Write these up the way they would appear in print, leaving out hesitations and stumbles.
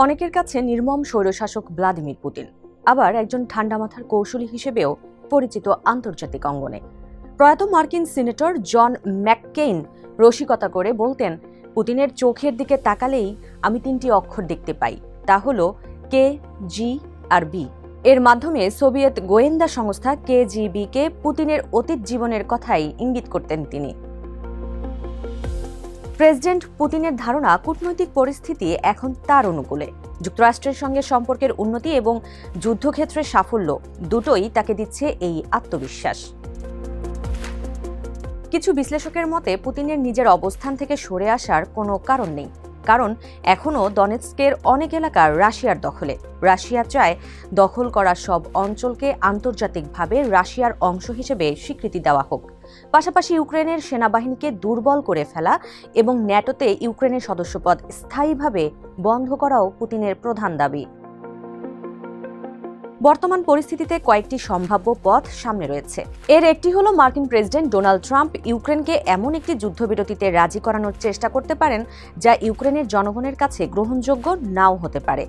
অনেকের কাছে নির্মম স্বৈরশাসক ভ্লাদিমির পুতিন, আবার একজন ঠান্ডা মাথার কৌশলী হিসেবেও পরিচিত আন্তর্জাতিক অঙ্গনে। প্রয়াত মার্কিন সিনেটর জন ম্যাককেইন রসিকতা করে বলতেন, পুতিনের চোখের দিকে তাকালেই আমি তিনটি অক্ষর দেখতে পাই, তা হলো কে, জি আর বি। এর মাধ্যমে সোভিয়েত গোয়েন্দা সংস্থা কেজিবিকে পুতিনের অতীত জীবনের কথাই ইঙ্গিত করতেন তিনি। প্রেসিডেন্ট পুতিনের ধারণা, কূটনৈতিক পরিস্থিতি এখন তার অনুকূলে। যুক্তরাষ্ট্রের সঙ্গে সম্পর্কের উন্নতি এবং যুদ্ধক্ষেত্রে সাফল্য দুটোই তাকে দিচ্ছে এই আত্মবিশ্বাস। কিছু বিশ্লেষকের মতে পুতিনের নিজের অবস্থান থেকে সরে আসার কোনো কারণ নেই, কারণ এখনও দনেৎস্কের অনেক এলাকা রাশিয়ার দখলে। রাশিয়া চায় দখল করা সব অঞ্চলকে আন্তর্জাতিকভাবে রাশিয়ার অংশ হিসেবে স্বীকৃতি দেওয়া হোক। পাশাপাশি ইউক্রেনের সেনাবাহিনীকে দুর্বল করে ফেলা এবং ন্যাটোতে ইউক্রেনের সদস্যপদ স্থায়ীভাবে বন্ধ করাও পুতিনের প্রধান দাবি। বর্তমান পরিস্থিতিতে কয়েকটি সম্ভাব্য পথ সামনে রয়েছে। এর একটি হলো মার্কিন প্রেসিডেন্ট ডোনাল্ড ট্রাম্প ইউক্রেনকে এমন একটি যুদ্ধবিরতিতে রাজি করানোর চেষ্টা করতে পারেন যা ইউক্রেনের জনগণের কাছে গ্রহণযোগ্য নাও হতে পারে।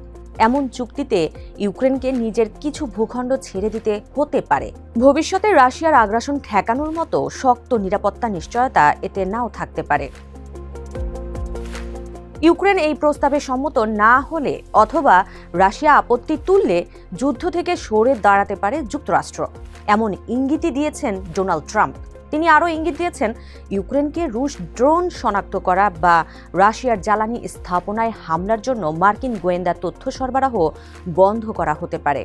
এমন চুক্তিতে ইউক্রেনকে নিজের কিছু ভূখণ্ড ছেড়ে দিতে হতে পারে। ভবিষ্যতে রাশিয়ার আগ্রাসন ঠেকানোর মতো শক্ত নিরাপত্তা নিশ্চয়তা এতে নাও থাকতে পারে। ইউক্রেন এই প্রস্তাবে সম্মত না হলে অথবা রাশিয়া আপত্তি তুললে যুদ্ধ থেকে সরে দাঁড়াতে পারে যুক্তরাষ্ট্র, এমন ইঙ্গিতই দিয়েছেন ডোনাল্ড ট্রাম্প। তিনি আরও ইঙ্গিত দিয়েছেন, ইউক্রেনকে রুশ ড্রোন শনাক্ত করা বা রাশিয়ার জ্বালানি স্থাপনায় হামলার জন্য মার্কিন গোয়েন্দা তথ্য সরবরাহ বন্ধ করা হতে পারে।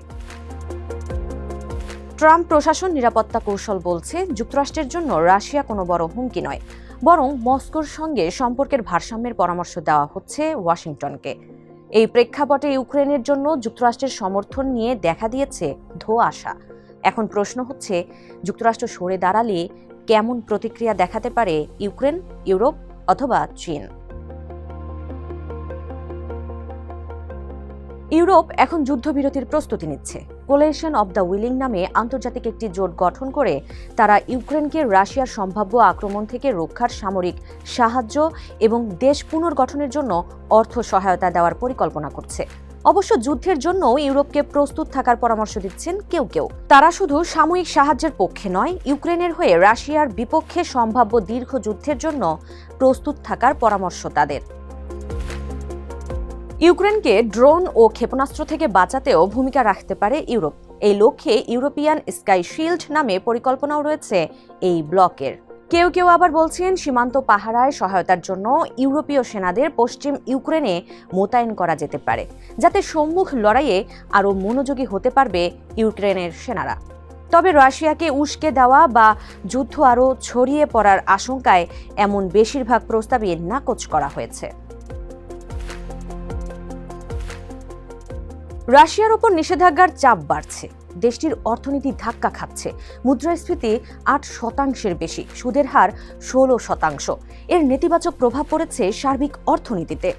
ট্রাম্প প্রশাসন নিরাপত্তা কৌশল বলছে, যুক্তরাষ্ট্রের জন্য রাশিয়া কোনো বড় হুমকি নয়, বরং মস্কোর সঙ্গে সম্পর্কের ভারসাম্যের পরামর্শ দেওয়া হচ্ছে ওয়াশিংটনকে। এই প্রেক্ষাপটে ইউক্রেনের জন্য যুক্তরাষ্ট্রের সমর্থন নিয়ে দেখা দিয়েছে ধোঁয়াশা। এখন প্রশ্ন হচ্ছে, যুক্তরাষ্ট্র সরে দাঁড়ালে কেমন প্রতিক্রিয়া দেখাতে পারে ইউক্রেন, ইউরোপ অথবা চীন? ইউরোপ এখন যুদ্ধবিরতির প্রস্তুতি নিচ্ছে। কোলিশন অব দ্য উইলিং নামে আন্তর্জাতিক একটি জোট গঠন করে তারা ইউক্রেনকে রাশিয়ার সম্ভাব্য আক্রমণ থেকে রক্ষার সামরিক সাহায্য এবং দেশ পুনর্গঠনের জন্য অর্থ সহায়তা দেওয়ার পরিকল্পনা করছে। অবশ্য যুদ্ধের জন্য ইউরোপকে প্রস্তুত থাকার পরামর্শ দিচ্ছেন কেউ কেউ। তারা শুধু সাময়িক সাহায্যের পক্ষে নয়, ইউক্রেনের হয়ে রাশিয়ার বিপক্ষে সম্ভাব্য দীর্ঘ যুদ্ধের জন্য প্রস্তুত থাকার পরামর্শ তাদের। ইউক্রেনকে ড্রোন ও ক্ষেপণাস্ত্র থেকে বাঁচাতেও ভূমিকা রাখতে পারে ইউরোপ। এই লক্ষ্যে ইউরোপিয়ান স্কাই শিল্ড নামে পরিকল্পনাও রয়েছে এই ব্লকের। কেউ কেউ আবার বলছেন, সীমান্ত পাহারায় সহায়তার জন্য ইউরোপীয় সেনাদের পশ্চিম ইউক্রেনে মোতায়েন করা যেতে পারে, যাতে সম্মুখ লড়াইয়ে আরও মনোযোগী হতে পারবে ইউক্রেনের সেনারা। তবে রাশিয়াকে উস্কে দেওয়া বা যুদ্ধ আরও ছড়িয়ে পড়ার আশঙ্কায় এমন বেশিরভাগ প্রস্তাবই নাকচ করা হয়েছে। রাশিয়ার ওপর নিষেধাজ্ঞার চাপ বাড়ছে, দেশটির অর্থনীতি ধাক্কা খাচ্ছে। মুদ্রাস্ফীতি 8% বেশি, সুদের হার 16%। এর নেতিবাচক প্রভাব পড়েছে সার্বিক অর্থনীতিতে।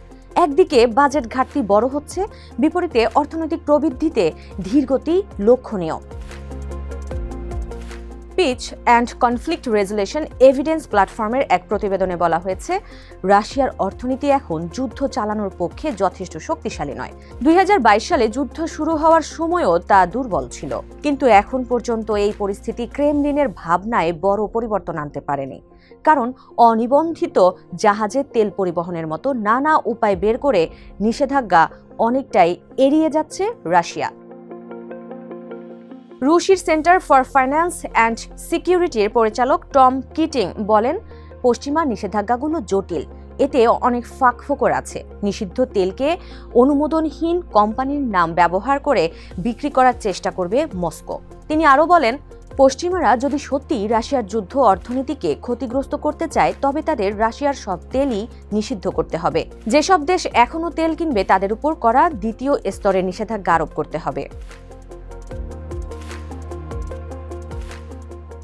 একদিকে বাজেট ঘাটতি বড় হচ্ছে, বিপরীতে অর্থনৈতিক প্রবৃদ্ধিতে ধীরগতি লক্ষণীয়। Peace and conflict resolution evidence প্ল্যাটফর্মের এক প্রতিবেদনে বলা হয়েছে, রাশিয়ার অর্থনীতি এখন যুদ্ধ চালানোর পক্ষে যথেষ্ট শক্তিশালী নয়। 2022 সালে যুদ্ধ শুরু হওয়ার সময়ও তা দুর্বল ছিল, কিন্তু এখন পর্যন্ত এই পরিস্থিতি ক্রেমলিনের ভাবনায় বড় পরিবর্তন আনতে পারেনি। কারণ অনিবন্ধিত জাহাজে তেল পরিবহনের মতো নানা উপায় বের করে নিষেধাজ্ঞা অনেকটাই এড়িয়ে যাচ্ছে রাশিয়া। রুশির সেন্টার ফর ফাইন্যান্স অ্যান্ড সিকিউরিটির পরিচালক টম কিটিং বলেন, পশ্চিমা নিষেধাজ্ঞাগুলো জটিল, এতে অনেক ফাঁকফোকর আছে। নিষিদ্ধ তেলকে অনুমোদনহীন কোম্পানির নাম ব্যবহার করে বিক্রি করার চেষ্টা করবে মস্কো। তিনি আরও বলেন, পশ্চিমারা যদি সত্যি রাশিয়ার যুদ্ধ অর্থনীতিকে ক্ষতিগ্রস্ত করতে চায়, তবে তাদের রাশিয়ার সব তেলই নিষিদ্ধ করতে হবে। যেসব দেশ এখনও তেল কিনবে তাদের উপর করা দ্বিতীয় স্তরের নিষেধাজ্ঞা আরোপ করতে হবে।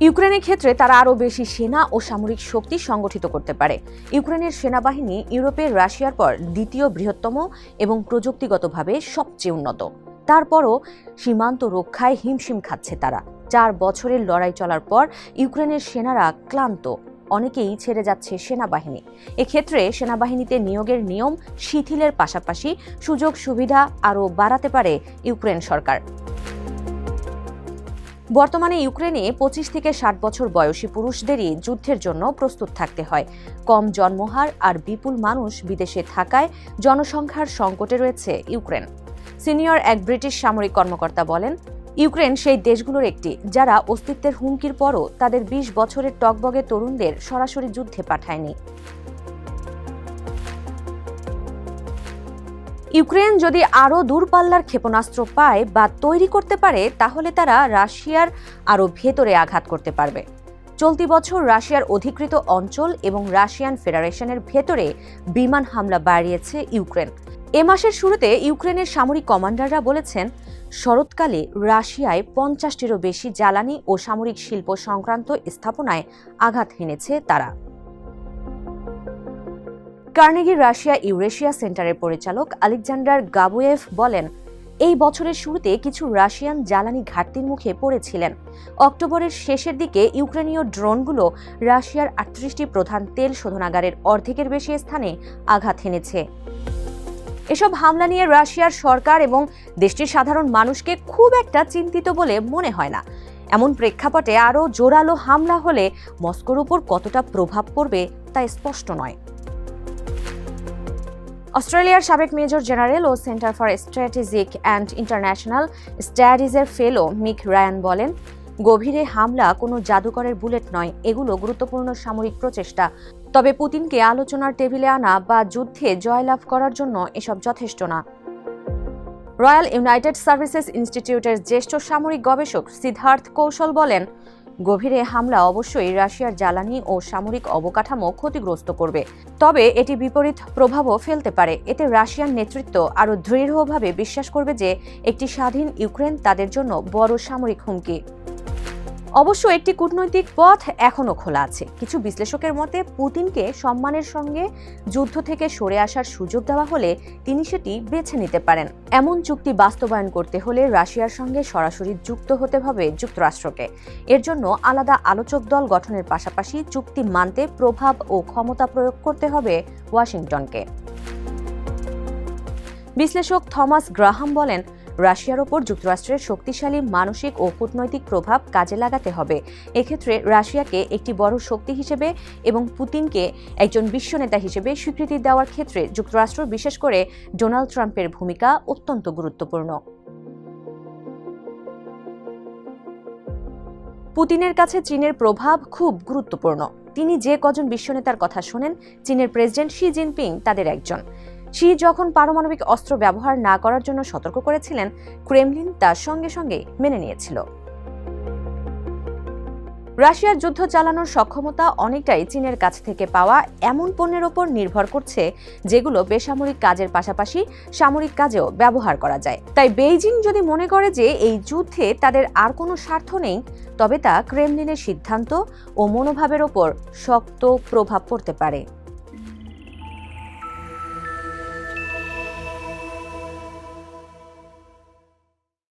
ইউক্রেনের ক্ষেত্রে তারা আরও বেশি সেনা ও সামরিক শক্তি সংগঠিত করতে পারে। ইউক্রেনের সেনাবাহিনী ইউরোপের রাশিয়ার পর দ্বিতীয় বৃহত্তম এবং প্রযুক্তিগতভাবে সবচেয়ে উন্নত। তারপরও সীমান্ত রক্ষায় হিমশিম খাচ্ছে তারা। 4 বছরের লড়াই চলার পর ইউক্রেনের সেনারা ক্লান্ত। অনেকেই ছেড়ে যাচ্ছে সেনাবাহিনী। এক্ষেত্রে সেনাবাহিনীতে নিয়োগের নিয়ম শিথিলের পাশাপাশি সুযোগ সুবিধা আরও বাড়াতে পারে ইউক্রেন সরকার। বর্তমানে ইউক্রেনে 25 থেকে 60 বছর বয়সী পুরুষদেরই যুদ্ধের জন্য প্রস্তুত থাকতে হয়। কম জন্মহার আর বিপুল মানুষ বিদেশে থাকায় জনসংখ্যার সংকটে রয়েছে ইউক্রেন। সিনিয়র এক ব্রিটিশ সামরিক কর্মকর্তা বলেন, ইউক্রেন সেই দেশগুলোর একটি যারা অস্তিত্বের হুমকির পরও তাদের 20 বছরের টগবগে তরুণদের সরাসরি যুদ্ধে পাঠায়নি। ইউক্রেন যদি আরও দূরপাল্লার ক্ষেপণাস্ত্র পায় বা তৈরি করতে পারে তাহলে তারা রাশিয়ার আরও ভেতরে আঘাত করতে পারবে। চলতি বছর রাশিয়ার অধিকৃত অঞ্চল এবং রাশিয়ান ফেডারেশনের ভেতরে বিমান হামলা বাড়িয়েছে ইউক্রেন। এ মাসের শুরুতে ইউক্রেনের সামরিক কমান্ডাররা বলেছেন, শরৎকালে রাশিয়ায় 50টিরও বেশি জ্বালানি ও সামরিক শিল্প সংক্রান্ত স্থাপনায় আঘাত হেনেছে তারা। কার্নেগি রাশিয়া ইউরেশিয়া সেন্টারের পরিচালক আলেকজান্ডার গাবুয়েভ বলেন, এই বছরের শুরুতে কিছু রাশিয়ান জ্বালানি ঘাটতির মুখে পড়েছিলেন। অক্টোবরের শেষের দিকে ইউক্রেনীয় ড্রোনগুলো রাশিয়ার 38টি প্রধান তেল শোধনাগারের অর্ধেকের বেশি স্থানে আঘাত হেনেছে। এসব হামলা নিয়ে রাশিয়ার সরকার এবং দেশটির সাধারণ মানুষকে খুব একটা চিন্তিত বলে মনে হয় না। এমন প্রেক্ষাপটে আরও জোরালো হামলা হলে মস্কোর উপর কতটা প্রভাব পড়বে তা স্পষ্ট নয়। অস্ট্রেলিয়ার সাবেক মেজর জেনারেল ও centre for strategic and international স্টাডিজের ফেলো মিক রায়ান বলেন, গভীরে হামলা কোনো জাদুকরের বুলেট নয়, এগুলো গুরুত্বপূর্ণ সামরিক প্রচেষ্টা। তবে পুতিনকে আলোচনার টেবিলে আনা বা যুদ্ধে জয়লাভ করার জন্য এসব যথেষ্ট না। রয়্যাল ইউনাইটেড সার্ভিসেস ইনস্টিটিউটের জ্যেষ্ঠ সামরিক গবেষক সিদ্ধার্থ কৌশল বলেন, গভীরে হামলা অবশ্যই রাশিয়ার জ্বালানি ও সামরিক অবকাঠামো ক্ষতিগ্রস্ত করবে, তবে এটি বিপরীত প্রভাবও ফেলতে পারে। এতে রাশিয়ান নেতৃত্ব আরও দৃঢ়ভাবে বিশ্বাস করবে যে একটি স্বাধীন ইউক্রেন তাদের জন্য বড় সামরিক হুমকি। অবশ্য একটি কূটনৈতিক পথ এখনও খোলা আছে। কিছু বিশ্লেষকের মতে পুতিনকে সম্মানের সঙ্গে যুদ্ধ থেকে সরে আসার সুযোগ দেওয়া হলে তিনি সেটি বেছে নিতে পারেন। এমন চুক্তি বাস্তবায়ন করতে হলে রাশিয়ার সঙ্গে সরাসরি যুক্ত হতে হবে যুক্তরাষ্ট্রকে। এর জন্য আলাদা আলোচক দল গঠনের পাশাপাশি চুক্তি মানতে প্রভাব ও ক্ষমতা প্রয়োগ করতে হবে ওয়াশিংটনকে। বিশ্লেষক থমাস গ্রাহাম বলেন, রাশিয়ার ওপর যুক্তরাষ্ট্রের শক্তিশালী মানসিক ও কূটনৈতিক প্রভাব কাজে লাগাতে হবে। এক্ষেত্রে রাশিয়াকে একটি বড় শক্তি হিসেবে এবং পুতিনকে একজন বিশ্বনেতা হিসেবে স্বীকৃতি দেওয়ার ক্ষেত্রে যুক্তরাষ্ট্র, বিশেষ করে ডোনাল্ড ট্রাম্পের ভূমিকা অত্যন্ত গুরুত্বপূর্ণ। পুতিনের কাছে চীনের প্রভাব খুব গুরুত্বপূর্ণ। তিনি যে কজন বিশ্বনেতার কথা শোনেন, চীনের প্রেসিডেন্ট শি জিনপিং তাদের একজন। শি যখন পারমাণবিক অস্ত্র ব্যবহার না করার জন্য সতর্ক করেছিলেন, ক্রেমলিন তার সঙ্গে সঙ্গে মেনে নিয়েছিল। রাশিয়ার যুদ্ধ চালানোর সক্ষমতা অনেকটাই চীনের কাছ থেকে পাওয়া এমন পণ্যের ওপর নির্ভর করছে যেগুলো বেসামরিক কাজের পাশাপাশি সামরিক কাজেও ব্যবহার করা যায়। তাই বেইজিং যদি মনে করে যে এই যুদ্ধে তাদের আর কোনো স্বার্থ নেই, তবে তা ক্রেমলিনের সিদ্ধান্ত ও মনোভাবের ওপর শক্ত প্রভাব পড়তে পারে।